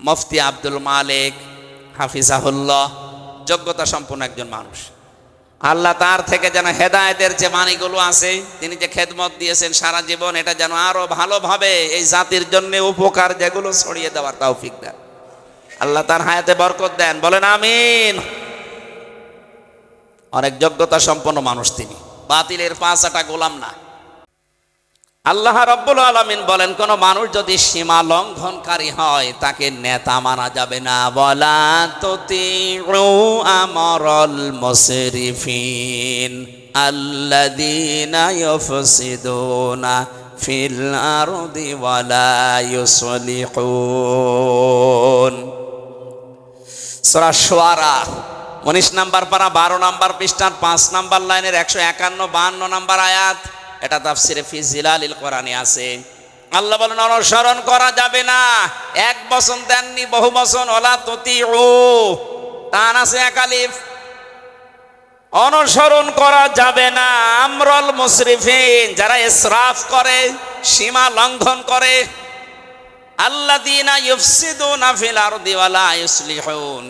মুফতি আব্দুল মালিক হাফিজাহুল্লাহ, যোগ্যতা সম্পন্ন একজন মানুষ। আল্লাহ তার থেকে যেন হেদায়েতের যে বাণীগুলো আছে, তিনি যে খেদমত দিয়েছেন সারা জীবন, এটা যেন আরো ভালোভাবে এই জাতির জন্য উপকার যেগুলো ছড়িয়ে দেওয়ার তৌফিক দেন। আল্লাহ তার হায়াতে বরকত দেন, বলেন আমিন। অনেক যোগ্যতা সম্পন্ন মানুষ তিনি, বাতিলের পাঁচাটা গোলাম না। আল্লাহ রাব্বুল আলামিন বলেন, কোন মানুষ যদি সীমা লঙ্ঘনকারী হয় তাকে নেতা মানা যাবে না। ওয়ালা তুতিউ আমরাল মুসরিফিন আল্লাযীনা ইউফসিদুনা ফিল আরদি ওয়ালা ইউসলিহুন। সূরা শুআরা 19 নম্বর পারা 12 নম্বর পৃষ্ঠার 5 নম্বর লাইনের 151-52 নম্বর আয়াত। এটা তাফসিরে ফি জিলালিল কোরআনে আছে। আল্লাহ বলেন, অনুসরণ করা যাবে না। এক বচন দেননি, বহু বচন। ওয়ালা তুতিউ, টান আছে একালিফ। অনুসরণ করা যাবে না আমরল মুসরিফিন, যারা ইসরাফ করে, সীমা লঙ্ঘন করে। আল্লাযীনা ইউফসিদুনা ফিল আরদি ওয়ালা ইউসলিহুন,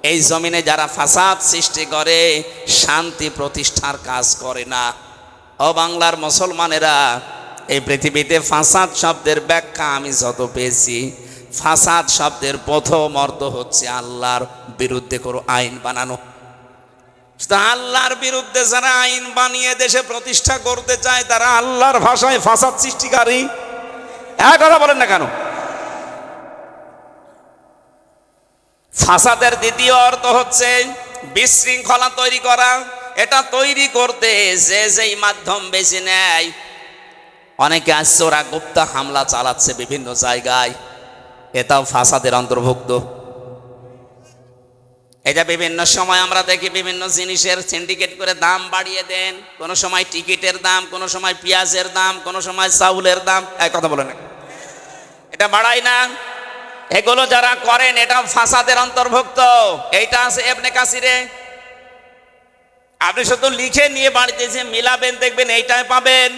এই জমিনে যারা ফাসাদ সৃষ্টি করে, শান্তি প্রতিষ্ঠার কাজ করে না। ও বাংলার মুসলমানেরা, এই পৃথিবীতে ফাসাদ শব্দের ব্যাখ্যা আমি যত পেয়েছি, ফাসাদ শব্দের প্রথম অর্থ হচ্ছে আল্লাহর বিরুদ্ধে কোনো আইন বানানো। আল্লাহর বিরুদ্ধে যারা আইন বানিয়ে দেশে প্রতিষ্ঠা করতে চায়, তারা আল্লাহর ভাষায় ফাসাদ সৃষ্টিকারী। এক কথা বলেন না কেন? ফাসাদের দ্বিতীয় অর্থ হচ্ছে বিশৃঙ্খলা তৈরি করা। এটা তৈরি করতে যে যেই মাধ্যম বেছে নেয়, অনেকে আসছে ওরা গুপ্ত হামলা চালাচ্ছে বিভিন্ন জায়গায়, এটাও ফাসাদের অন্তর্ভুক্ত। এটা বিভিন্ন সময় আমরা দেখি বিভিন্ন জিনিসের সিন্ডিকেট করে দাম বাড়িয়ে দেন। কোনো সময় টিকিটের দাম, কোনো সময় পেঁয়াজের দাম, কোনো সময় চাউলের দাম। এক কথা বলে না, এটা বাড়ায় না। এগুলো যারা করেন এটা ফাসাদের অন্তর্ভুক্ত। এইটা আছে ইবনে কাসিরে। আপনি শুধু লিখে নিয়ে বাড়িতে যে মিলাবেন, দেখবেন এইটাই পাবেন।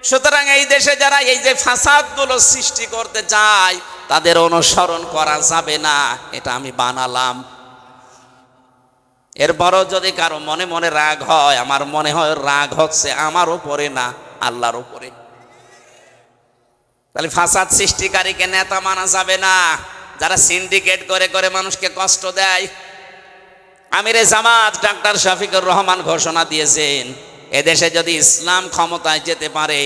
সুতরাং এই দেশে যারা এই যে ফাসাদগুলো সৃষ্টি করতে চায়, তাদের অনুসরণ করা যাবে না, এটা আমি বানালাম। এরপরও যদি কারো মনে মনে রাগ হয়, আমার মনে হয় রাগ হচ্ছে আমার উপরে না, আল্লাহর উপরে। তাহলে ফাসাদ সৃষ্টিকারীকে নেতা মানা যাবে না, যারা সিন্ডিকেট করে করে মানুষকে কষ্ট দেয়। আমিরে জামাত ডাক্তার শফিকুর রহমান ঘোষণা দিয়েছেন, এদেশে যদি ইসলাম ক্ষমতায় যেতে পারে,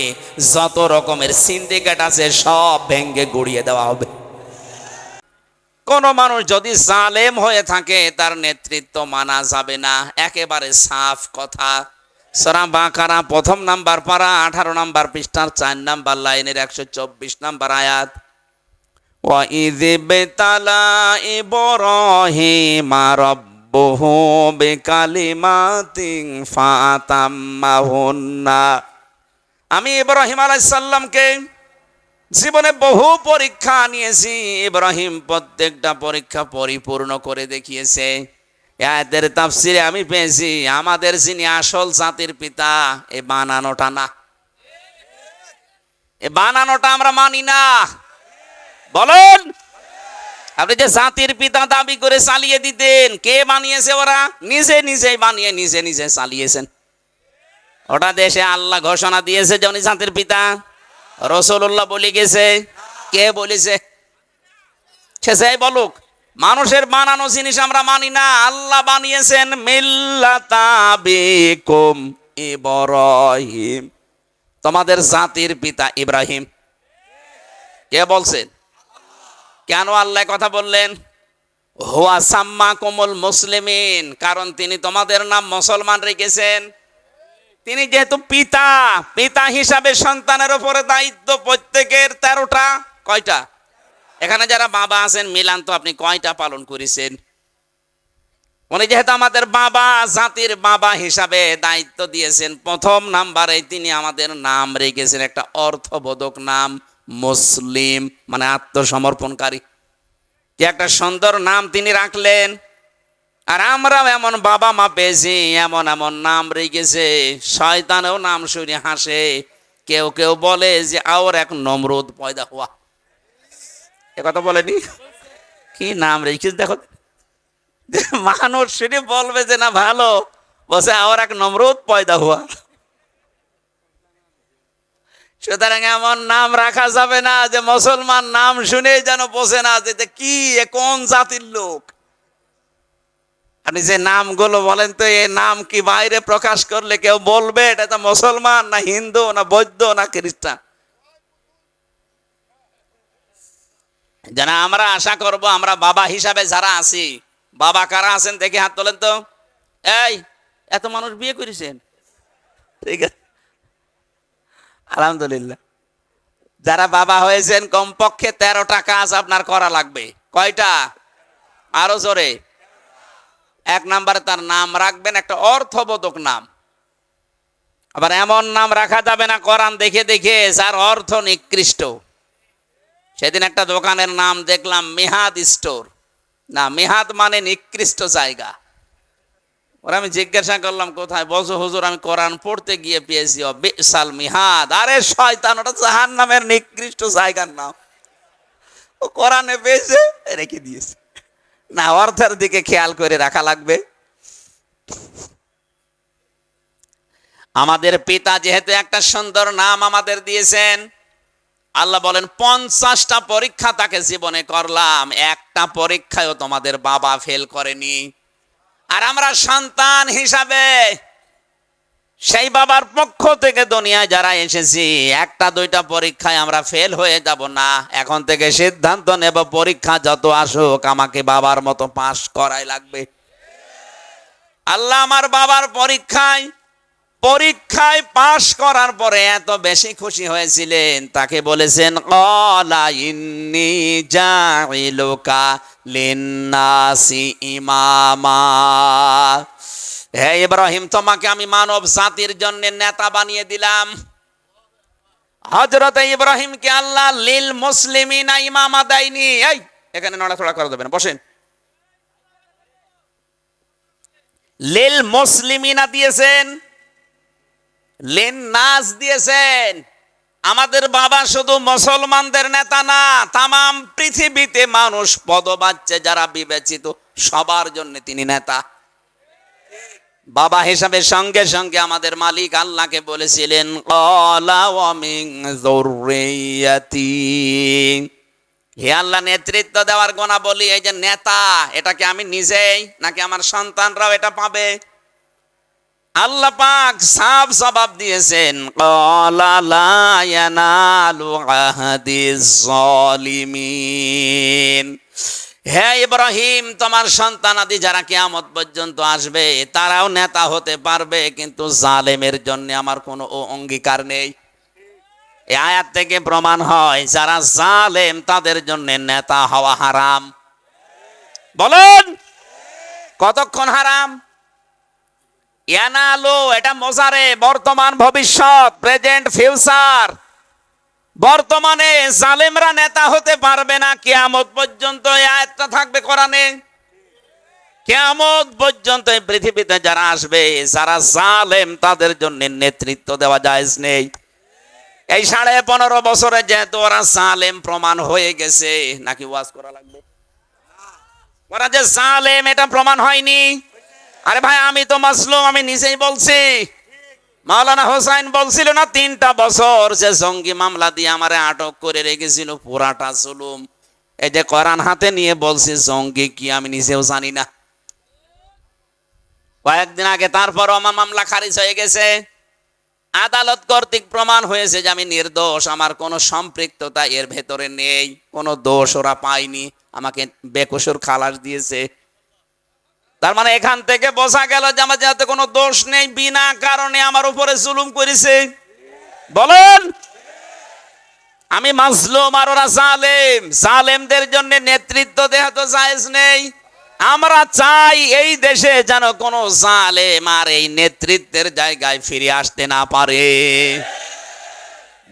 যত রকমের সিন্ডিকেট আছে সব ভেঙ্গে গুড়িয়ে দেওয়া হবে। কোন মানুষ যদি জালেম হয়ে থাকে, তার নেতৃত্ব মানা যাবে না, একেবারে সাফ কথা। সূরা বাকারা 1 নম্বর পারা 18 নম্বর পৃষ্ঠার 4 নম্বর লাইনের 124 নম্বর আয়াত। ওয়া ইযিবতালা ইব্রাহিমা রাব্বুহু বিকালিমাতিন ফাতাম্মাহুন্না। আমি ইব্রাহিম আলাইহিস সালামকে জীবনে বহু পরীক্ষা নিয়েছি, ইব্রাহিম প্রত্যেকটা পরীক্ষা পরিপূর্ণ করে দেখিয়েছে। এদের তাফসিরে আমি পেয়েছি, আমাদের যিনি আসল জাতির পিতা, এই বানানোটা না, এই বানানোটা আমরা মানি না। বলুন, আপনি যে জাতির পিতা দাবি করে চালিয়ে দিতেন, কে বানিয়েছে? ওরা নিজে নিজেই বানিয়ে নিজে নিজে চালিয়েছেন। ওটা দেশে আল্লাহ ঘোষণা দিয়েছে যে উনি জাতির পিতা, রাসূলুল্লাহ বলে গেছে। কে বলেছে? সে যাই বলুক, মানুষের বানানো জিনিস আমরা মানি না। আল্লাহ বানিয়েছেন মিল্লাতা বিকুম ইব্রাহিম, তোমাদের জাতির পিতা ইব্রাহিম। কে বলছেন? কেন আল্লাহ কথা বললেন? হুয়া সাম্মাকুমুল মুসলিমিন, কারণ তিনি তোমাদের নাম মুসলমান রেখেছেন। তিনি যেহেতু পিতা, পিতা হিসাবে সন্তানের উপরে দায়িত্ব প্রত্যেকের 13টা। কয়টা? এখানে যারা বাবা আছেন মিলান তো, আপনি কয়টা পালন করেছেন? উনি যেহেতু আমাদের বাবা, জাতির বাবা হিসাবে দায়িত্ব দিয়েছেন, 1 নাম্বারে তিনি আমাদের নাম রেখেছেন একটা অর্থবোধক নাম, মুসলিম, মানে আত্মসমর্পণকারী। কি একটা সুন্দর নাম তিনি রাখলেন। আর আমরাও এমন বাবা মা পেয়েছি, এমন এমন নাম রেখেছে, শয়তানেও নাম শুনে হাসে। কেউ কেউ বলে যে আর এক নমরুদ পয়দা হওয়া। এ কথা বলেনি? কি নাম রেখেছিস দেখো। মানুষ সেটি বলবে যে না ভালো, বসে আর এক নমরুদ পয়দা হওয়া। সুতরাং এমন নাম রাখা যাবে না যে মুসলমান নাম শুনেই যেন বোঝে না যে কি কোন জাতির লোক। আপনি যে নামগুলো বলেন তো, এই নাম কি বাইরে প্রকাশ করলে কেউ বলবে এটা তো মুসলমান না হিন্দু না বৌদ্ধ না খ্রিস্টান? যেন আমরা আশা করব আমরা বাবা হিসাবে যারা আছি, বাবা কারা আছেন দেখি হাত তোলেন তো। এই এত মানুষ বিয়ে করেছেন, ঠিক আছে আলহামদুলিল্লাহ। যারা বাবা হয়েছেন কমপক্ষে 13টা কাজ আপনার করা লাগবে। কয়টা? আরো জোরে। 1 নম্বরে তার নাম রাখবেন একটা অর্থবোধক নাম। আবার এমন নাম রাখা যাবে না কোরআন দেখে দেখে যার অর্থ নিকৃষ্ট। সেদিন একটা দোকানের নাম দেখলাম মিহাদ স্টোর। না, মিহাদ মানে নিকৃষ্ট জায়গা। ওরা আমি জিজ্ঞাসা করলাম কোথায়, বলছো হুজুর আমি কোরআন পড়তে গিয়ে পেয়েছি বিসাল মিহাদ। আরে শয়তান, ওটা জাহান্নামের নিকৃষ্ট জায়গার নাম। ও কোরআনে পেয়েছে রেখে দিয়েছে। না, অর্থের দিকে খেয়াল করে রাখা লাগবে। আমাদের পিতা যেহেতু একটা সুন্দর নাম আমাদের দিয়েছেন, আল্লাহ বলেন 50টা পরীক্ষা তাকে জীবনে করলাম, একটা পরীক্ষায়ও তোমাদের বাবা ফেল করেনি। আর আমরা সন্তান হিসাবে সেই বাবার পক্ষ থেকে দুনিয়ায় যারা এসেছি, 1-2টা পরীক্ষায় আমরা ফেল হয়ে যাব না। এখন থেকে সিদ্ধান্ত নেব পরীক্ষা যত আসুক আমাকে বাবার মতো পাস করাই লাগবে। আল্লাহ আমার বাবার পরীক্ষায় পাশ করার পরে এত বেশি খুশি হয়েছিলেন, তাকে বলেছেন ক্বালা ইন্নী জাইলুকা লিন্নাসি ইমামা। হে ইব্রাহিম, তোমাকে আমি মানব জাতির জন্য নেতা বানিয়ে দিলাম। হযরত ইব্রাহিমকে আল্লাহ লিল মুসলিমিনা ইমামা দেয়নি। এই এখানে নড়াচড়া করা যাবে না, বসেন। লিল মুসলিমিনা দিয়েছেন, লিন্নাস দিয়েছেন। আমাদের বাবা শুধু মুসলমানদের নেতা না, তামাম পৃথিবীতে মানুষ পদবাচ্চে যারা বিবেচিত সবার জন্য তিনি নেতা। বাবা হিসাবে সঙ্গে সঙ্গে আমাদের মালিক আল্লাহকে বলেছিলেন ক্বালা ওয়া মিন যুররিয়াতি। হে আল্লাহ, নেতৃত্ব দেওয়ার গোনা বলি, এই যে নেতা, এটা কি আমি নিজেই নাকি আমার সন্তানরাও এটা পাবে? আল্লাহ পাক সাফ জবাব দিয়েছেন ক্বালা লা ইয়ানালু আহদিজ জালিমিন। হে ইব্রাহিম, তোমার সন্তানাদি যারা কিয়ামত পর্যন্ত আসবে তারাও নেতা হতে পারবে, কিন্তু জালেমের জন্য আমার কোনো অঙ্গীকার নেই। এই আয়াত থেকে প্রমাণ হয় যারা জালেম তাদের জন্য নেতা হওয়া হারাম। বলুন কতক্ষণ হারাম? ইয়ানালু এটা মোজারে, বর্তমান ভবিষ্যৎ, প্রেজেন্ট ফিউচার। বর্তমানে জালেমরা নেতা হতে পারবে না কিয়ামত পর্যন্ত। এই আয়াতটা থাকবে কোরআনে। কিয়ামত পর্যন্ত এই পৃথিবীতে যারা আসবে, যারা জালেম তাদের জন্য নেতৃত্ব দেওয়া জায়েজ নেই। এই 15.5 বছরে যেহেতু ওরা জালেম প্রমাণ হয়ে গেছে, নাকি ওয়াজ করা লাগবে? ওরা যে জালেম এটা প্রমাণ হয়নি। আরে ভাই, আমি তো মাসলুম, আমি নিজেই বলছি। মাওলানা হোসাইন বলছিল না 3টা বছর যে জঙ্গি মামলা দিয়ে আমারে আটক করে রেখেছিল, পুরাটা জুলুম। এই যে কোরআন হাতে নিয়ে বলছি জঙ্গি কি আমি নিজেও জানি না। কয়েকদিন আগে তারপরও আমার মামলা খারিজ হয়ে গেছে। আদালত কর্তৃক প্রমাণ হয়েছে যে আমি নির্দোষ, আমার কোনো সম্পৃক্ততা এর ভেতরে নেই, কোনো দোষ ওরা পায়নি, আমাকে বেকসুর খালাস দিয়েছে। তার মানে এখান থেকে বোঝা গেল যে আমার যাতে কোনো দোষ নেই, বিনা কারণে আমার উপরে জুলুম করেছে। বলেন আমি মাজলুম আর ওরা জালেম। জালেমদের জন্য নেতৃত্ব দেওয়া তো জায়েজ নেই। আমরা চাই এই দেশে যেন কোনো জালেম আর এই নেতৃত্বের জায়গায় ফিরে আসতে না পারে।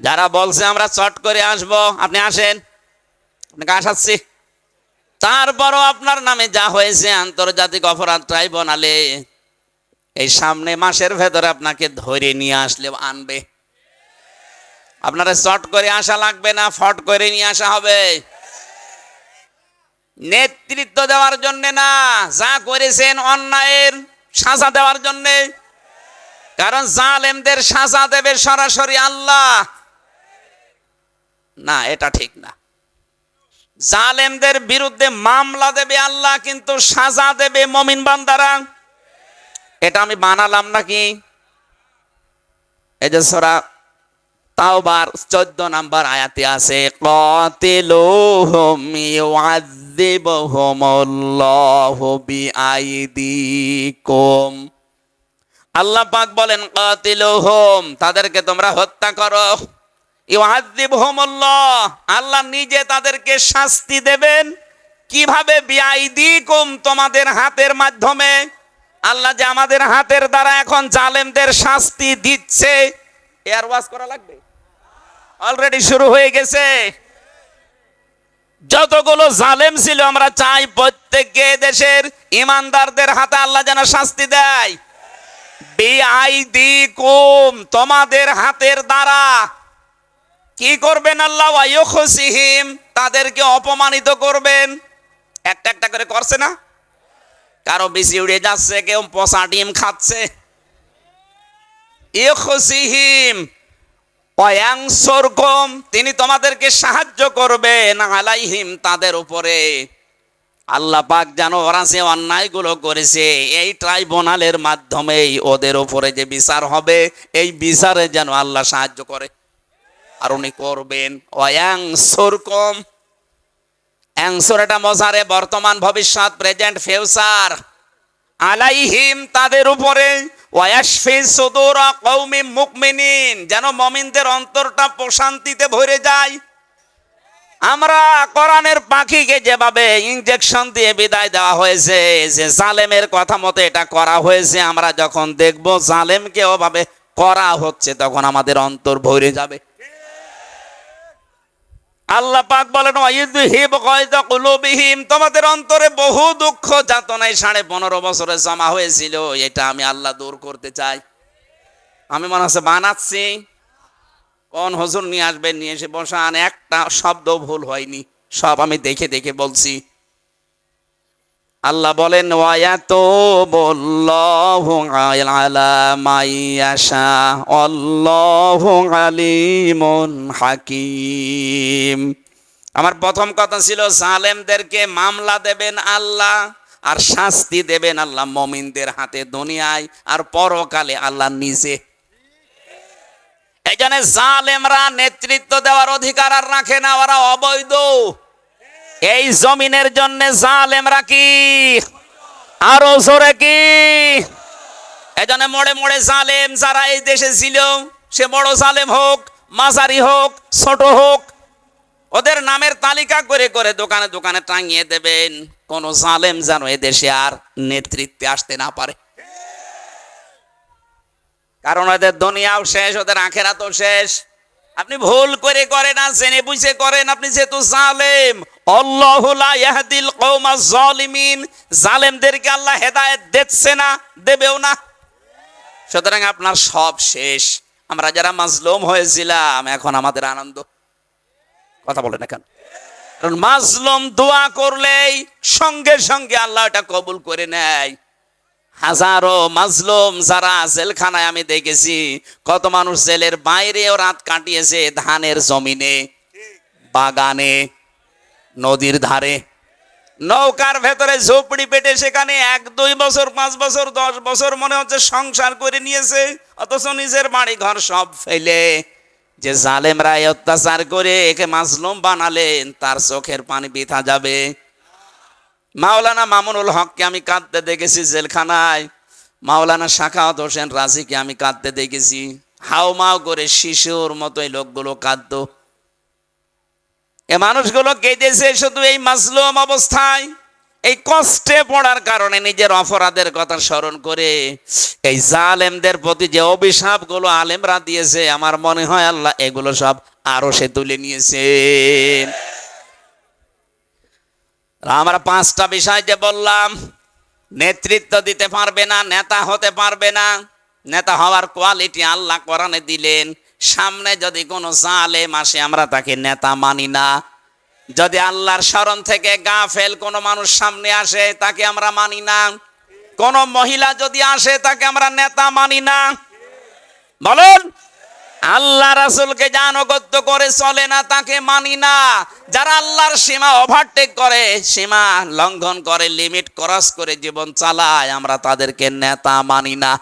যারা বলছে আমরা চট করে আসবো, আপনি আসেন, আপনাকে আসাচ্ছি। তারপরও আপনার নামে যা হয়েছে আন্তর্জাতিক অপরাধ ট্রাইব্যুনালে, এই সামনে মাসের ভেতরে আপনাকে ধরে নিয়ে আসলে আনবে। আপনারা চট করে আসা লাগবে না, ফট করে নিয়ে আসা হবে। নেতৃত্ব দেওয়ার জন্য না, যা করেছেন অন্যায়ের সাজা দেওয়ার জন্য। কারণ জালেমদের সাজা দেবে সরাসরি আল্লাহ না, এটা ঠিক না। জালেমদের বিরুদ্ধে মামলা দেবে আল্লাহ, কিন্তু সাজা দেবে মুমিন বান্দারা। এটা আমি বানালাম নাকি? এই যে সূরা তাওবার 14 নম্বর আয়াতে আছে, কাতিলুহুম ইউআযিবুহুমুল্লাহু বিআইদিকুম। আল্লাহ পাক বলেন কাতিলুহুম, তাদেরকে তোমরা হত্যা করো। ইউআযিবুহুমুল্লাহ, আল্লাহ নিজে তাদেরকে শাস্তি দেবেন। কিভাবে? বিআইদিকুম, তোমাদের হাতের মাধ্যমে। আল্লাহ যে আমাদের হাতের দ্বারা এখন জালেমদের শাস্তি দিচ্ছে, এর ওয়াজ করা লাগবে? অলরেডি শুরু হয়ে গেছে। যতগুলো জালেম ছিল আমরা চাই প্রত্যেককে দেশের ইমানদারদের হাতে আল্লাহ যেন শাস্তি দেয়। বিআইদিকুম, তোমাদের হাতের দ্বারা। কি করবেন আল্লাহ? ওয়ায়ুখসিহিম, তাদেরকে অপমানিত করবেন। একটা একটা করে করছে না? কারো বেশি উড়ে যাচ্ছে, কেউ পচা ডিম খাচ্ছে। ইউখসিহিম ওয়ায়ানসুরকুম, তিনি তোমাদেরকে সাহায্য করবেন। আলাইহিম, তাদের উপরে। আল্লাহ পাক জানো ওরা যে অন্যায়গুলো করেছে, এই ট্রাইব্যুনালের মাধ্যমেই ওদের উপরে যে বিচার হবে, এই বিচারে যেন আল্লাহ সাহায্য করে। আর উনি করবেন। ওয়ায়ানসুরকুম, অ্যানসুর এটা মজারে বর্তমান, ভবিষ্যৎ, প্রেজেন্ট, ফিউচার। আলাইহিম, তাদের উপরে। ওয়ায়াশফি সুদুর কওমি মুমিনিন, যেন মুমিনদের অন্তরটা প্রশান্তিতে ভরে যায়। আমরা কোরআনের পাখিকে যেভাবে ইনজেকশন দিয়ে বিদায় দেওয়া হয়েছে, যে জালেমের কথা মতো এটা করা হয়েছে, আমরা যখন দেখব জালেমকে ওভাবে করা হচ্ছে, তখন আমাদের অন্তর ভরে যাবে। আল্লাহ পাক বলেন ওয়াইযহিব গায়যা কুলুবিহিম, তোমাদের অন্তরে বহু দুঃখ যাতনায় 15.5 বছরে জমা হয়েছিল, এটা আমি আল্লাহ দূর করতে চাই। আমি মনে হচ্ছে বানাচ্ছি। কোন হুজুর নিয়ে আসবেন, নিয়ে এসে বসান, একটা শব্দ ভুল হয়নি, সব আমি দেখে দেখে বলছি। আল্লাহ বলেন ওয়ায়াতুবুল্লাহু আলা মাইয়াশা আল্লাহু আলিমুন হাকিম। আমার প্রথম কথা ছিল জালেমদেরকে মামলা দেবেন আল্লাহ, আর শাস্তি দেবেন আল্লাহ মুমিনদের হাতে, দুনিয়ায় আর পরকালে আল্লাহ নিজে। এই জন্য জালেমরা নেতৃত্ব দেওয়ার অধিকার আর রাখে না, ওরা অবৈধ। এই জমিনের জন্য জালেমরা কি? আরো জোরে কি? এজন্য মোড়ে মোড়ে জালেম যারা এই দেশে ছিল, সে বড় জালেম হোক, মাঝারি হোক, ছোট হোক, ওদের নামের তালিকা করে করে দোকানে দোকানে টাঙিয়ে দেবেন। কোন জালেম যেন এ দেশে আর নেতৃত্বে আসতে না পারে। কারণ ওদের দুনিয়াও শেষ, ওদের আখেরাতও শেষ। আপনি ভুল করে করেন না, জেনে বুঝে করেন, আপনি যেহেতু জালেম। আল্লাহু লা ইয়াহদিল কওমাজ জালিমিন, জালেমদেরকে আল্লাহ হেদায়েত দিচ্ছে না, দেবেও না। সুতরাং আপনার সব শেষ। আমরা যারা মাজলুম হয়েছিলাম, এখন আমাদের আনন্দ। কথা বলেন না কেন? কারণ মাজলুম দোয়া করলেই সঙ্গে সঙ্গে আল্লাহ এটা কবুল করে নেয়। হাজারো মাজলুম যারা জেলখানায় আমি দেখেছি, কত মানুষ জেলের বাইরেও রাত কাটিয়েছে, ধানের জমিনে, বাগানে, নদীর ধারে, নৌকার ভেতরে, ঝোপড়ি পেটে, সেখানে 1-2 বছর, 5 বছর, 10 বছর মনে হচ্ছে সংসার করে নিয়েছে, অথচ নিজের বাড়ি ঘর সব ফেলে যে জালেমরা অত্যাচার করে একে মাজলুম বানালেন, তার চোখের পানি বৃথা যাবে। মাওলানা মামুনুল হককে আমি কাঁদতে দেখেছি জেলখানায়, মাওলানা শাখাওয়াত হোসেন রাজিকে আমি কাঁদতে দেখেছি। হাউমাউ করে শিশুর মতোই লোকগুলো কাঁদতো। এ মানুষগুলো কেঁদেছে শুধু এই মাজলুম অবস্থায়, এই কষ্টে পড়ার কারণে, নিজের অপরাধের কথা স্মরণ করে। এই জালেমদের প্রতি যে অভিশাপগুলো আলেমরা দিয়েছে, আমার মনে হয় আল্লাহ এগুলো সব আরো সে তুলে নিয়েছে। আমরা 5টা বিষয় যে বললাম, নেতৃত্ব দিতে পারবে না, নেতা হতে পারবে না। নেতা হওয়ার কোয়ালিটি আল্লাহ কোরআনে দিলেন। সামনে যদি কোনো জালেম আসে, আমরা তাকে নেতা মানি না। যদি আল্লাহর স্মরণ থেকে গাফেল কোন মানুষ সামনে আসে তাকে আমরা মানি না, কোন মহিলা যদি আসে তাকে আমরা নেতা মানি না। বলুন, আল্লাহ রাসূলকে যে আনুগত্য করে চলে না তাকে মানি না। যারা আল্লাহর সীমা ওভারটেক করে, সীমা লঙ্ঘন করে, লিমিট ক্রস করে জীবন চালায়, আমরা তাদেরকে নেতা মানি না।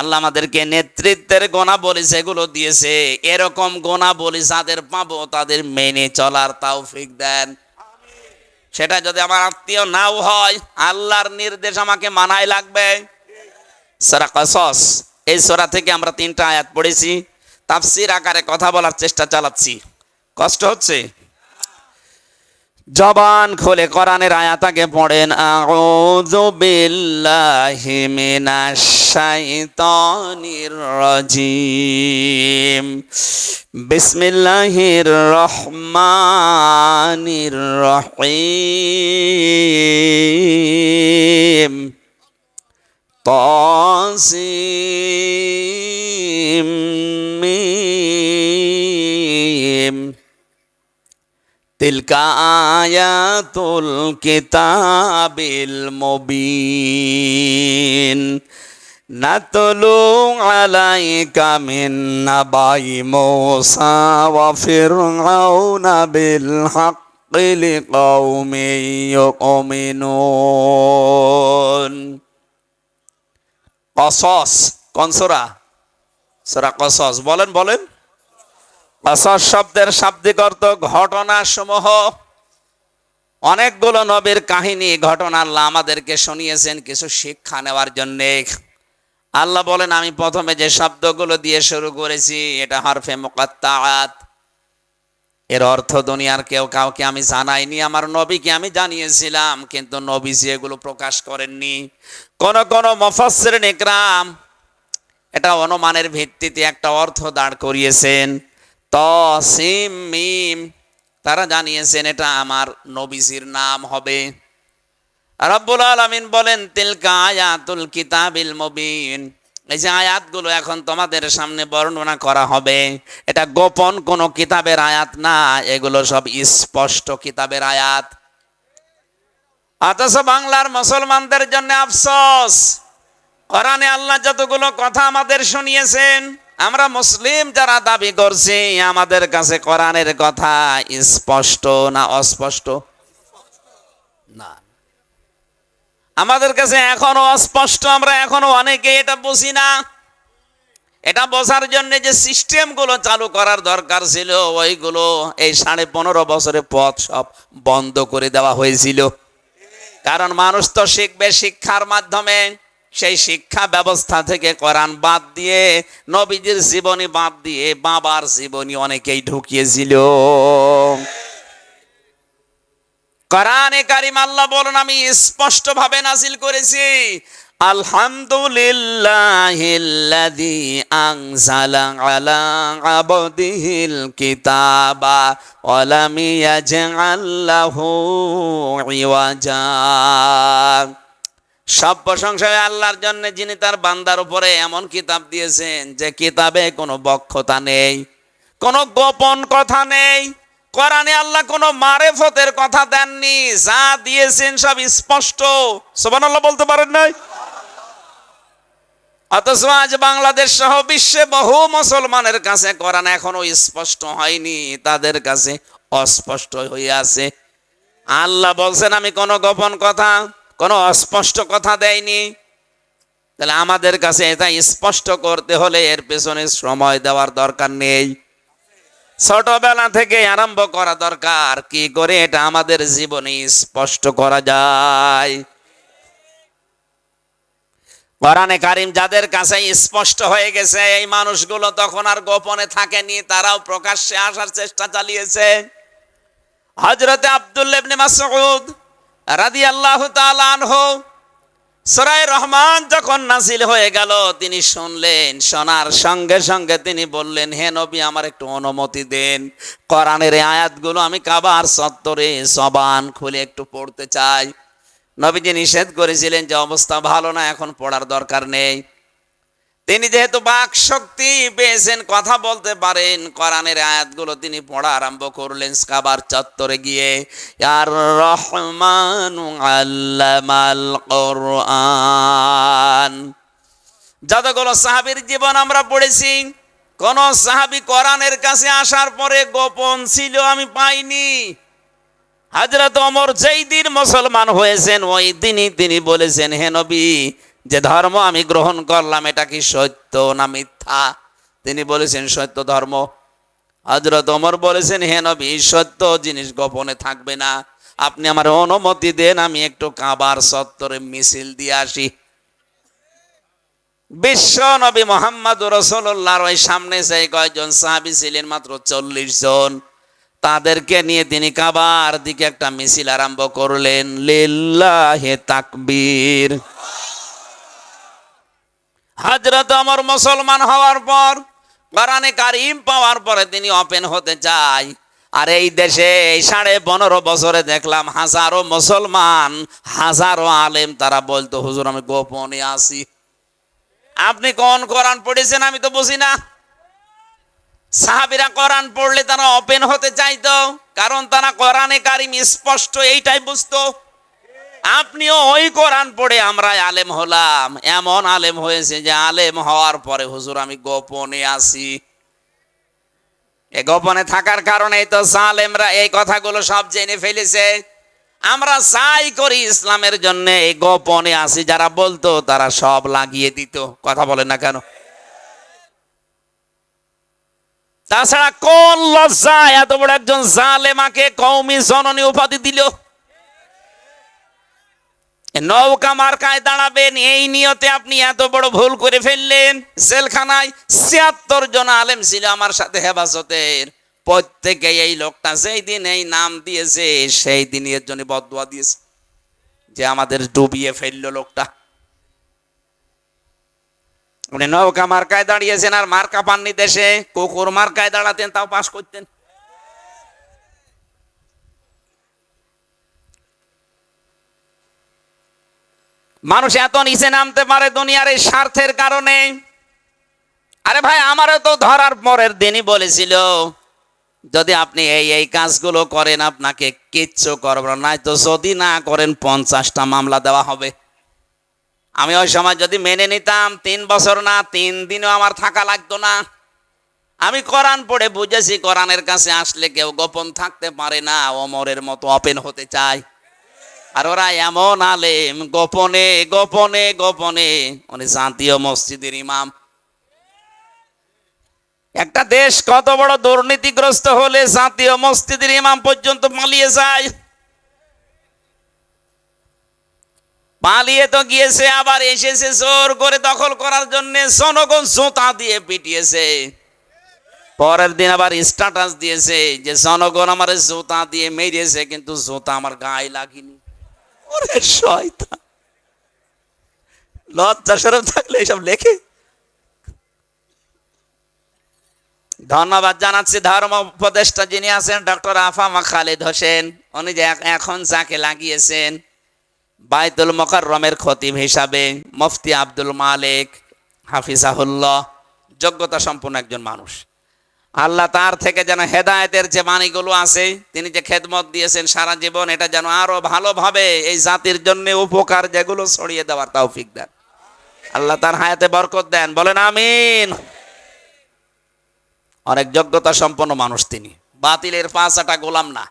আল্লাহ আমাদেরকে নেতৃত্বের গুণাবলী যেগুলো দিয়েছে, এরকম গুণাবলী যাদের পাবো তাদের মেনে চলার তৌফিক দেন। সেটা যদি আমার আত্মীয় নাও হয়, আল্লাহর নির্দেশ আমাকে মানাই লাগবে। সূরা কসস, এই সূরা থেকে আমরা 3টা আয়াত পড়েছি, তাফসীর আকারে কথা বলার চেষ্টা চালাচ্ছি। কষ্ট হচ্ছে? জবান খুলে কোরআনের আয়াত আগে পড়েন। আউযু বিল্লাহি মিনাশ শাইতানির রাজিম। বিসমিল্লাহির রহমানির রহিম। তাসিম মিম। তিলকা আয়াতুল কিতাবিল মুবিন। নাতলু আলাইকা মিন নাবাই মূসা ওয়া ফিরআউনা বিল হাক্কি লিকাউমিন ইউমিনুন। কসস কোন সূরা? সূরা কসস। বলেন বলেন। কসস শব্দের শাব্দিক অর্থ ঘটনা সমূহ। অনেকগুলো নবীর কাহিনী, ঘটনা আল্লাহ আমাদেরকে শুনিয়েছেন কিছু শিক্ষা নেওয়ার জন্য। আল্লাহ বলেন, আমি প্রথমে যে শব্দগুলো দিয়ে শুরু করেছি এটা হরফে মুকাত্তাআত। এর অর্থ দুনিয়ার কেউ কাউকে আমি জানাইনি, আমার নবীকে আমি জানিয়েছিলাম, কিন্তু নবীজি এগুলো প্রকাশ করেননি। কোন কোন মুফাসসিরিন ইকরাম এটা অনুমানের ভিত্তিতে একটা অর্থ দাঁড় করিয়েছেন। তাসিম মিম, তারা জানিয়েছেন এটা আমার নবীজির নাম হবে। রব্বুল আলামিন বলেন, তিলকা আয়াতুল কিতাবিল মুবিন। এই যে আয়াতগুলো এখন তোমাদের সামনে বর্ণনা করা হবে, এটা গোপন কোন কিতাবের আয়াত না, এগুলো সব স্পষ্ট কিতাবের আয়াত। অথচ বাংলার মুসলমানদের জন্য আফসোস, কোরআনে আল্লাহ যতগুলো কথা আমাদের শুনিয়েছেন, আমরা মুসলিম যারা দাবি করছি, আমাদের কাছে কোরআনের কথা স্পষ্ট না অস্পষ্ট? না, আমাদের কাছে এখনো অস্পষ্ট। আমরা এখনো অনেকে এটা বুঝি না। এটা বোঝার জন্য যে সিস্টেমগুলো চালু করার দরকার ছিল, ওইগুলো এই 15.5 বছরের পথ সব বন্ধ করে দেওয়া হয়েছিল। কারণ মানুষ তো শিখবে শিক্ষার মাধ্যমে। সেই শিক্ষা ব্যবস্থা থেকে কোরআন বাদ দিয়ে, নবীজির জীবনী বাদ দিয়ে, বাবার জীবনী অনেকেই ঢুকিয়েছিল। কোরআনে কারীম আল্লাহ বলেন, আমি স্পষ্ট ভাবে নাযিল করেছি, আলহামদুলিল্লাহিল্লাযী আনজালা আলা আবদিহিল কিতাবা ওয়া লাম ইয়াজআল লাহু ইওয়াজা। সব প্রশংসা আল্লাহর জন্য, যিনি তার বান্দার উপরে এমন কিতাব দিয়েছেন যে কিতাবে কোনো বক্রতা নেই, কোনো গোপন কথা নেই। কোরআনে আল্লাহ কোনো মারেফতের কথা দেননি, যা দিয়েছেন সব স্পষ্ট। সুবহানাল্লাহ বলতে পারেন নাই? অথচ আজ বাংলাদেশ সহ বিশ্বে বহু মুসলমানের কাছে কোরআন এখনো স্পষ্ট হয়নি, তাদের কাছে অস্পষ্ট হয়ে আছে। আল্লাহ বলছেন, আমি কোনো গোপন কথা, কোনো অস্পষ্ট কথা দেয়নি। তাহলে আমাদের কাছে এটা স্পষ্ট করতে হলে এর পেছনে সময় দেওয়ার দরকার নেই, ছোটবেলা থেকে আরম্ভ করা দরকার। কি করে এটা আমাদের জীবনে স্পষ্ট করা যায়? কোরআনে কারীম যাদের কাছে স্পষ্ট হয়ে গেছে, এই মানুষগুলো তখন আর গোপনে থাকেনি, তারাও প্রকাশ্যে আসার চেষ্টা চালিয়েছে। হযরতে আব্দুল্লাহ ইবনে মাসউদ রাদিয়াল্লাহু তাআলা আনহু, সূরা রহমান যখন নাযিল হয়ে গেল, তিনি শুনলেন। শোনার সঙ্গে সঙ্গে তিনি বললেন, হে নবী, আমার একটু অনুমতি দেন, কোরআনের এই আয়াতগুলো আমি কাবার চত্বরে জবান খুলে একটু পড়তে চাই। নবীজি নিষেধ করেছিলেন যে অবস্থা ভালো না, এখন পড়ার দরকার নেই। তিনি যেহেতু বাক শক্তি পেয়েছেন, কথা বলতে পারেন, কোরআনের আয়াতগুলো তিনি পড়া আরম্ভ করলেন কাবার চত্বরে গিয়ে। আর রহমানু আল্লামাল কোরআন। যতগুলো সাহাবীর জীবন আমরা পড়েছি, কোন সাহাবী কোরআনের কাছে আসার পরে গোপন ছিল আমি পাইনি। হযরত ওমর যেই দিন মুসলমান হয়েছেন ওই দিনই তিনি বলেছেন, হে নবী, যে ধর্ম আমি গ্রহণ করলাম এটা কি সত্য না মিথ্যা? তিনি বলেছেন সত্য ধর্ম। হযরত ওমর বলেছেন, হে নবী, সত্য জিনিস গোপনে থাকবে না, আপনি আমার অনুমতি দেন আমি একটু কাবার চত্বরে মিছিল দিয়ে আসি। বিশ্ব নবী মুহাম্মদুর রাসূলুল্লাহর ওই সামনে সেই কয়জন সাহাবী ছিলেন, মাত্র 40 জন। তাদেরকে নিয়ে তিনি কাবার দিকে একটা মিছিল আরম্ভ করলেন। লিল্লাহি তাকবীর। হযরত ওমর মুসলমান হওয়ার পর, কোরআনে কারীম পাওয়ার পরে তিনি ওপেন হতে চায়। আর এই দেশে এই 15.5 বছরে দেখলাম হাজারো মুসলমান, হাজারো আলেম তারা বলতো, হুজুর আমি গোপনে আছি। আপনি কোন কোরআন পড়েছেন আমি তো বুঝি না। সাহাবীরা কোরআন পড়লে তারা ওপেন হতে চাইতো, কারণ তারা কোরআনে কারীম স্পষ্ট এইটাই বুঝতো। আপনিও ওই কোরআন পড়ে আমরা আলেম হলাম, এমন আলেম হয়েছে যে আলেম হওয়ার পরে হুজুর আমি গোপনে আছি। এই গোপনে থাকার কারণেই তো জালেমরা এই কথাগুলো সব জেনে ফেলেছে। আমরা যাই করি ইসলামের জন্য এই গোপনে আছি যারা বলতো তারা সব লাগিয়ে দিত। কথা বলেন না কেন? তাছাড়া কোন লজ্জা এত বড় একজন জালেমাকে কওমি জননী উপাধি দিল? নৌকা মার্কায় দাঁড়াবেন এই নিয়তে আপনি এত বড় ভুল করে ফেললেন। জেলখানায় 76 জন আলেম ছিল আমার সাথে হেফাজতের, প্রত্যেকে এই লোকটা সেই দিন এই নাম দিয়েছে, সেই দিন এর জন্য বদদুয়া দিয়েছে যে আমাদের ডুবিয়ে ফেললো লোকটা। উনি নৌকা মার্কায় দাঁড়িয়েছেন আর মার্কা পাননি দেশে, কুকুর মার্কায় দাঁড়াতেন তাও পাস করতেন। মানুষ এত নিচে নামতে পারে দুনিয়ার এই স্বার্থের কারণে। আরে ভাই, আমারও তো ধরার পরের দিনই বলেছিল যদি আপনি এই এই কাজগুলো করেন আপনাকে কিচ্ছু করব না, তো যদি না করেন 50টা মামলা দেওয়া হবে। আমি ওই সময় যদি মেনে নিতাম 3 বছর না 3 দিনও আমার থাকা লাগতো না। আমি কোরআন পড়ে বুঝেছি কোরআনের কাছে আসলে কেউ গোপন থাকতে পারে না, ওমরের মতো ওপেন হতে চায়। আর ওরা এমন আলেম, গোপনে গোপনে গোপনে। উনি জাতীয় মসজিদের ইমাম। একটা দেশ কত বড় দুর্নীতিগ্রস্ত হলে জাতীয় মসজিদের ইমাম পর্যন্ত পালিয়ে যায়। পালিয়ে তো গিয়েছে, আবার এসেছে জোর করে দখল করার জন্য, জনগণ জুতা দিয়ে পিটিয়েছে। পরের দিন আবার স্ট্যাটাস দিয়েছে যে জনগণ আমার জুতা দিয়ে মেরেছে, কিন্তু জুতা আমার গায়ে লাগেনি। ওরে শয়তান, লজ্জা শরম থাকলে এসব লেখে। ধন্যবাদ জানাচ্ছি ধর্ম উপদেষ্টা যিনি আছেন ডক্টর আফামা খালেদ হোসেন। উনি যে এখন যাকে লাগিয়েছেন বাইতুল মোকাররমের খতিব হিসাবে, মুফতি আব্দুল মালিক হাফিজাহুল্লাহ, যোগ্যতা সম্পন্ন একজন মানুষ। আল্লাহ তার থেকে যেন হেদায়েতের যে বাণীগুলো আছে, তিনি যে খেদমত দিয়েছেন সারা জীবন, এটা যেন আরো ভালোভাবে এই জাতির জন্য উপকার যেগুলো ছড়িয়ে দেওয়ার তৌফিক দেন। আল্লাহ তার হায়াতে বরকত দেন, বলেন আমিন। অনেক যোগ্যতা সম্পন্ন মানুষ তিনি, বাতিলের পাঁচাটা গোলাম না।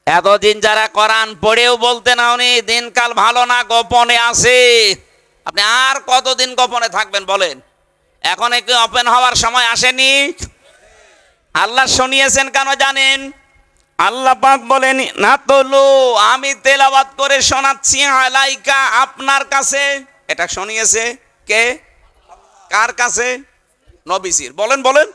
এতদিন যারা কোরআন পড়েও বলতে না উনি দিনকাল ভালো না, গোপনে আছে। আপনি আর কতদিন গোপনে থাকবেন বলেন? এখন একটু ওপেন হওয়ার সময় আসেনি? আল্লাহ শুনিয়েছেন কেন জানেন? আল্লাহ পাক বলেন না তলু, আমি তেলাওয়াত করে শোনাচ্ছি আলাইকা আপনার কাছে। এটা শুনিয়েছে কে? কার কাছে? নবীজির। বলেন বলেন,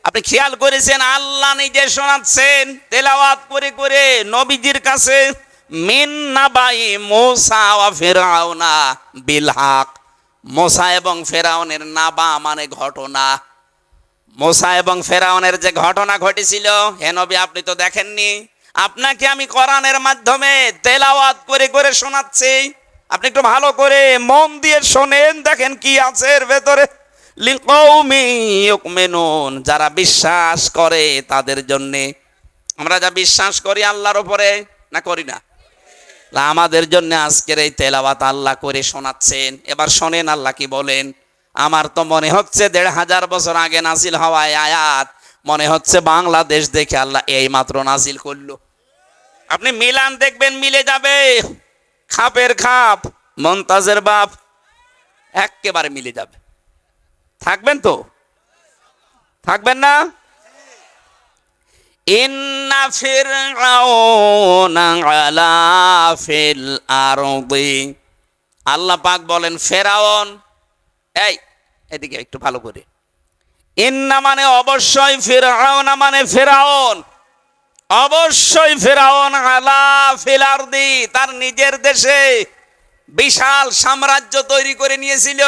আপনি খেয়াল করেছেন আল্লাহ নিজে শোনাচ্ছেন তেলাওয়াত করে করে নবীজির কাছে। মিন নাবাই মুসা ওয়া ফিরআউনা বিল হক। মুসা এবং ফেরাউনের নাবা মানে ঘটনা। মুসা এবং ফেরাউনের যে ঘটনা ঘটেছিল, হে নবী আপনি তো দেখেননি। আপনাকে আমি কোরআনের মাধ্যমে তেলাওয়াত করে করে শোনাচ্ছি। আপনি একটু ভালো করে মন দিয়ে শোনেন, দেখেন কি আছে এর ভেতরে। লিকৌমি ইউমিনুন, যারা বিশ্বাস করে তাদের জন্যে। আমরা যা বিশ্বাস করি আল্লাহর উপরে, না করি না? আমাদের জন্য আজকের এই তেলাওয়াত আল্লাহ করে শোনাচ্ছেন। এবার শোনেন আল্লাহ কি বলেন। আমার তো মনে হচ্ছে ১৫০০ বছর আগে নাজিল হওয়া আয়াত মনে হচ্ছে বাংলাদেশ দেখে আল্লাহ এই মাত্র নাজিল করলো। আপনি মিলান দেখবেন, মিলে যাবে। খাপের খাপ, মমতাজের বাপ, একেবারে মিলে যাবে। থাকবেন তো? থাকবেন না? ইন্না ফিরআউনা আলা ফিল আরদি, আল্লাহ পাক বলেন ফেরাউন, এই এদিকে একটু ভালো করে। ইন্না মানে অবশ্যই, ফিরআউনা মানে ফেরাউন, অবশ্যই ফেরাউন আলা ফিল আরদি, তার নিজের দেশে বিশাল সাম্রাজ্য তৈরি করে নিয়েছিল।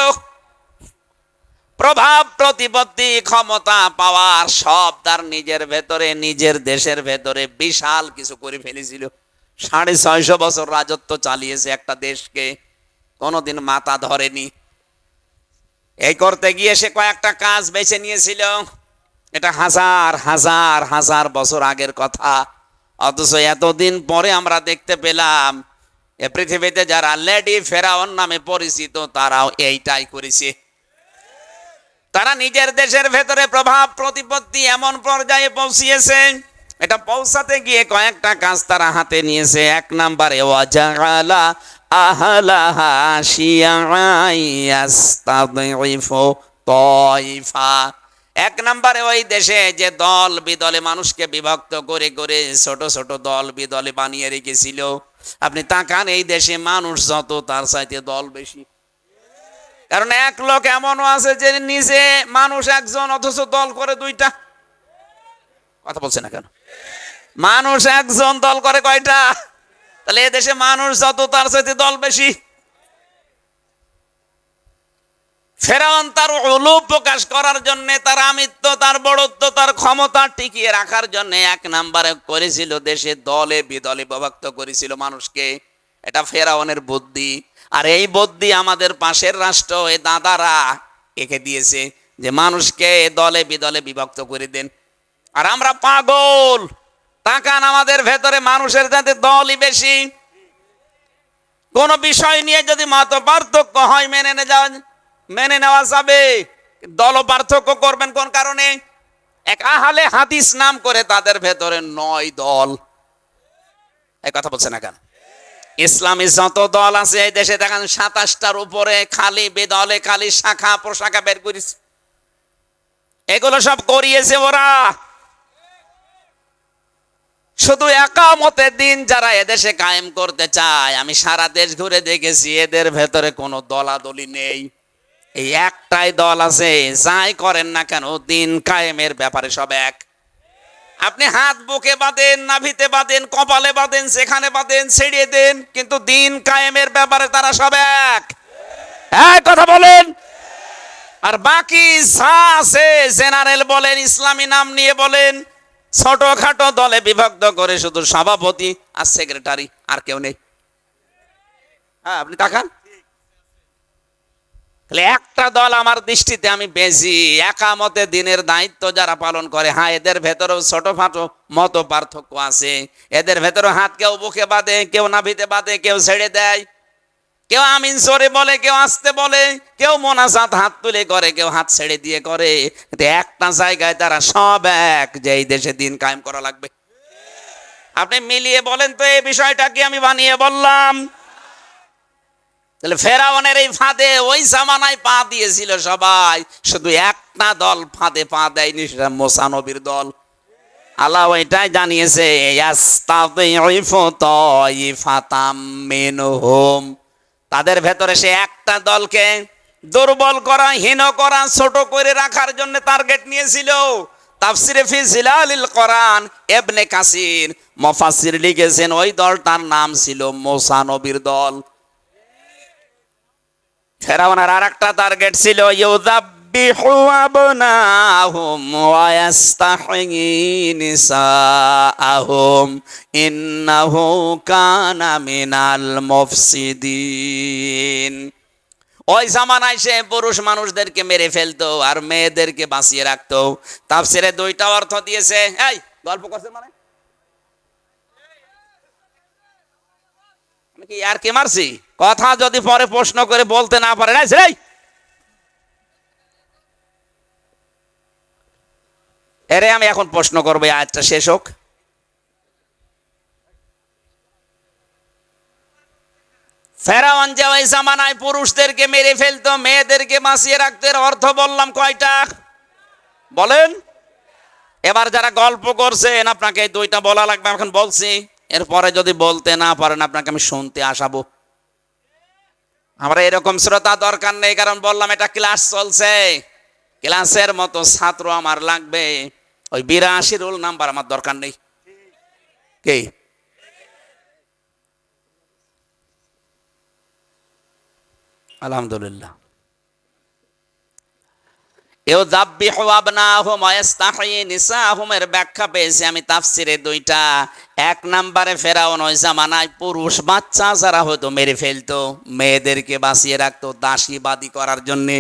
প্রভাব প্রতিপত্তি ক্ষমতা পাওয়ার সব তার নিজের ভেতরে, নিজের দেশের ভেতরে বিশাল কিছু করে ফেলেছিল। ৬৫০ বছর রাজত্ব চালিয়েছে একটা দেশকে, কোনোদিন মাথা ধরেনি। এই করতে গিয়ে সে কয়েকটা কাজ বেছে নিয়েছিল। এটা হাজার হাজার হাজার বছর আগের কথা, অথচ এতদিন পরে আমরা দেখতে পেলাম এ পৃথিবীতে যারা লেডি ফেরাউন নামে পরিচিত তারাও এইটাই করেছে। তারা নিজের দেশের ভেতরে প্রভাব প্রতিপত্তি এমন পর্যায়ে পৌঁছিয়েছে, এটা পৌঁছাতে গিয়ে কয়েকটা কাজ তারা হাতে নিয়েছে। এক নম্বরে ওয়াজাআলা আহলাহা শিয়াআন ইয়াস্তাযইফু তায়ফা, এক নম্বরে ওই দেশে যে দল বিদলে মানুষকে বিভক্ত করে করে ছোট ছোট দল বিদলে বানিয়ে রেখেছিল। আপনি তাকান, এই দেশে মানুষ যত তার চাইতে দল বেশি। কারণ এক লোক এমনও আছে যে নিজে মানুষ একজন অথচ দল করে দুইটা। কথা বলছে না কেন? মানুষ একজন দল করে কয়টা? তাহলে এ দেশে মানুষ যত তার চাইতে দল বেশি। ফেরাউন তার উলু প্রকাশ করার জন্য, তার আমিত্ব, তার বড়ত্ব, তার ক্ষমতা টিকিয়ে রাখার জন্য এক নম্বরে করেছিল দেশে দলে বিদলে বিভক্ত করেছিল মানুষকে। এটা ফেরাউনের বুদ্ধি। আর এই বুদ্ধি আমাদের পাশের রাষ্ট্র এই দাদারা এঁকে দিয়েছে যে মানুষকে দলে বিদলে বিভক্ত করে দেন। আর আমরা পাগল। তাকান, আমাদের ভেতরে মানুষের যাতে দলই বেশি। কোন বিষয় নিয়ে যদি মত পার্থক্য হয় মেনে নেওয়া যাবে, দল পার্থক্য করবেন কোন কারণে? এক আহলে হাদিস নাম করে তাদের ভেতরে ৯ দল। এই কথা বলছে না কেন? ইসলামী যত দল আছে এই দেশে দেখেন ২৭টার উপরে খালি বেদলে, খালি শাখা প্রশাখা বের করেছে। এগুলো সব করিয়েছে ওরা। শুধু একামতের দিন যারা এদেশে কায়েম করতে চায়, আমি সারা দেশ ঘুরে দেখেছি, এদের ভেতরে কোনো দলাদলি নেই। এই একটাই দল আছে, যাই করেন না কেন দিন কায়েমের ব্যাপারে সব এক। আপনি হাত বুকে বাঁধেন, নাভিতে বাঁধেন, কপালে বাঁধেন, সেখানে বাঁধেন, ছেড়িয়ে দেন, কিন্তু দিন কায়েমের ব্যাপারে তারা সব এক। হ্যাঁ, কথা বলেন। আর বাকি যা আছে, জেনারেল বলেন, ইসলামী নাম নিয়ে বলেন, ছোটখাটো দলে বিভক্ত করে শুধু সভাপতি আর সেক্রেটারি, আর কেউ নেই। হ্যাঁ, আপনি তাকান। তাহলে একটা দল আমার দৃষ্টিতে আমি বেশি, একামতে দিনের দায়িত্ব যারা পালন করে। হ্যাঁ, এদের ভেতরেও ছোটখাটো মত পার্থক্য আছে। এদের ভেতরে হাত কেউ বুকে বাঁধে, কেউ নাভিতে বাঁধে, কেউ ছেড়ে দেয়, কেউ আমিন সরে বলে, কেউ আসতে বলে, কেউ মোনাজাত হাত তুলে করে, কেউ হাত ছেড়ে দিয়ে করে। কিন্তু একটা জায়গায় তারা সব এক, যে এই দেশে দিন কায়েম করা লাগবে। আপনি মিলিয়ে বলেন তো এই বিষয়টা কি আমি বানিয়ে বললাম? তাহলে ফেরাউনের এই ফাঁদে ওই জামানায় পা দিয়েছিল সবাই, শুধু একটা দল ফাঁদে পা দেয়নি, সেটা মুসা নবীর দল। আল্লাহ ওইটাই জানিয়েছে, ইয়াস্তাযইফু তায়ফাতাম মিনহুম, তাদের ভেতরে সে একটা দলকে দুর্বল করা, হীন করা, ছোট করে রাখার জন্য টার্গেট নিয়েছিল। তাফসিরে ফি জিলালিল কোরআন ইবনে কাসির মুফাসসির লিখেছেন ওই দলটার নাম ছিল মুসা নবীর দল। ফেরাউনের আরেকটা টার্গেট ছিল যাব্বিহু আবনাহুম ওয়া ইস্তাহয়ী নিসাআহুম ইন্নাহু কানা মিনাল মুফসিদিন। ওই জামানায় সে পুরুষ মানুষদেরকে মেরে ফেলতো আর মেয়েদেরকে বাঁচিয়ে রাখতো। তাফসিরে দুইটা অর্থ দিয়েছে। এই গল্প করছে মানে আমি কি আর কে মারছি? কথা যদি পরে প্রশ্ন করে বলতে না পারে না সেই এরে আমি এখন প্রশ্ন করবো, আয়াতটা শেষ হোক। ফেরাউন যে ওই জামানায় পুরুষদেরকে মেরে ফেলতো, মেয়েদেরকে বাঁচিয়ে রাখতো, এর অর্থ বললাম কয়টা বলেন? এবার যারা গল্প করছেন আপনাকে এই দুইটা বলা লাগবে, এখন বলছি। এরপরে যদি বলতে না পারেন আপনাকে আমি শুনতে আসাবো। আমরা এরকম শ্রোতা দরকার নেই, কারণ বললাম এটা ক্লাস চলছে। ক্লাসের মতো ছাত্র আমার লাগবে। ওই 82 রোল নাম্বার আমার দরকার নেই। কে আলহামদুলিল্লাহ। এও যাব্বিহু আবনাহুম ওয়া ইস্তাহয়ী নিসাআহুম এর ব্যাখ্যা পেয়েছি আমি তাফসিরে দুইটা। এক নম্বরে ফেরাউন ওই জামানায় পুরুষ বাচ্চা যারা হতো মেরে ফেলতো, মেয়েদেরকে বাঁচিয়ে রাখতো দাসীবাদী করার জন্যে।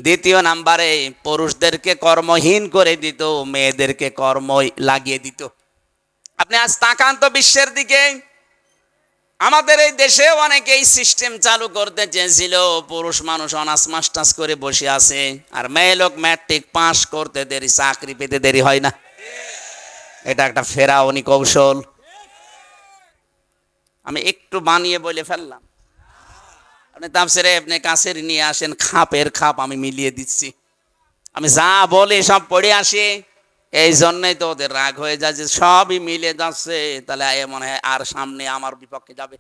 দ্বিতীয় নাম্বারে পুরুষদেরকে কর্মহীন করে দিত, মেয়েদেরকে কর্ম লাগিয়ে দিত। আপনি আজ তাকান তো বিশ্বের দিকে, আমাদের এই দেশেও অনেকে এই সিস্টেম চালু করতে চেয়েছিল। পুরুষ মানুষ অনার্স মাস্টার্স করে বসে আছে, আর মেয়ে লোক ম্যাট্রিক পাস করতে দেরি, চাকরি পেতে দেরি হয় না। এটা একটা ফেরাউনি কৌশল। আমি একটু বানিয়ে বলে ফেললাম। আপনি তাফসিরে আপনি কাছের নিয়ে আসেন, খাপের খাপ আমি মিলিয়ে দিচ্ছি। আমি যা বলি সব পড়ে আসি, এই জন্যই তো ওদের রাগ হয়ে যায় যে সবই মিলে যাচ্ছে। তাহলে মনে হয় আর সামনে আমার বিপক্ষে যাবে।